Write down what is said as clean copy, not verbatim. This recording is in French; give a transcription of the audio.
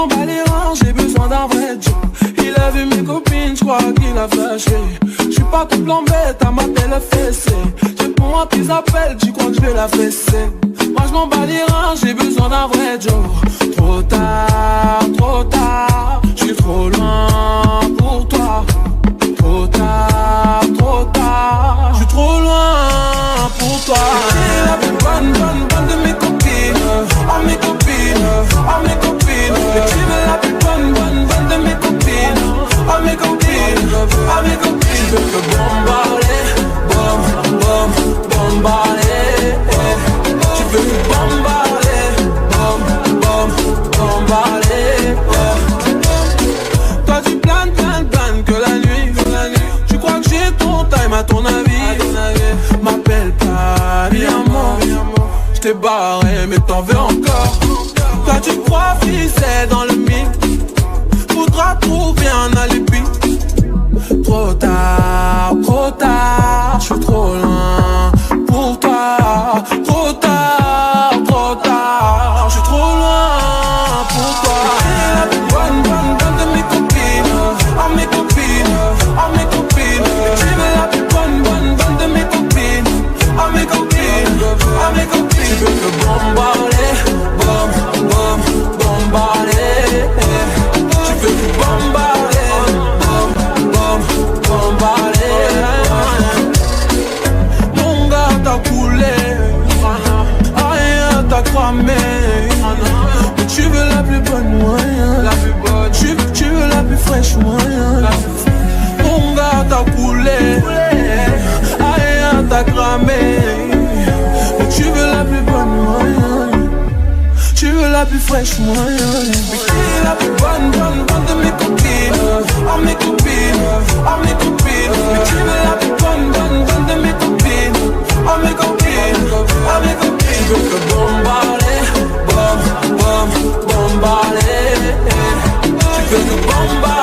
m'en bats les reins, j'ai besoin d'un vrai job. Il a vu mes copines, j'crois qu'il a flashé. J'suis pas tout blanc bête, à m'appeler le fessé. Réponds à tes appels, tu crois que j'vais la fesser. Moi j'm'en bats les reins, j'ai besoin d'un vrai job. Trop tard, j'suis trop loin pour toi. Trop tard, j'suis trop loin pour toi. T'es la plus bonne de mes copines. Oh mes copines, oh mes copines. Et tu veux la plus bonne de mes copines. Oh mes copines, oh mes copines. Tu veux que bombarder, bombarder. Tu veux que bombarder, bombarder. Toi tu planes que la nuit. Tu crois que j'ai ton time à ton avis. M'appelle pas, mi amor. J't'ai barré mais t'en veux encore. Toi tu crois c'est dans le mythe. Faudra trouver un alibi. Trop tard, j'suis trop loin pour toi. Trop tard, j'suis trop loin pour toi. T'es la plus bonne de mes copines. Oh mes copines, oh mes copines. Et tu veux la plus bonne de mes copines. Oh mes copines, oh mes copines. Tu veux que bombarder, bombarder. Tu veux que bombarder, bombarder. Mon gars t'a coulé, rien t'a cramé. Mais tu veux la plus bonne moyen. Tu veux la plus fraîche moyen. Mon gars t'a coulé, rien t'a cramé. Mais tu veux la plus bonne moyen. Tu veux la plus fraîche moyen. T'es la plus bonne de mes copines. Oh mes copines, oh mes copines. Mais tu veux la plus bonne de mes copines. Oh mes copines, oh mes copines. Tu veux que bombarder, bombarder. Tu veux que bombarder.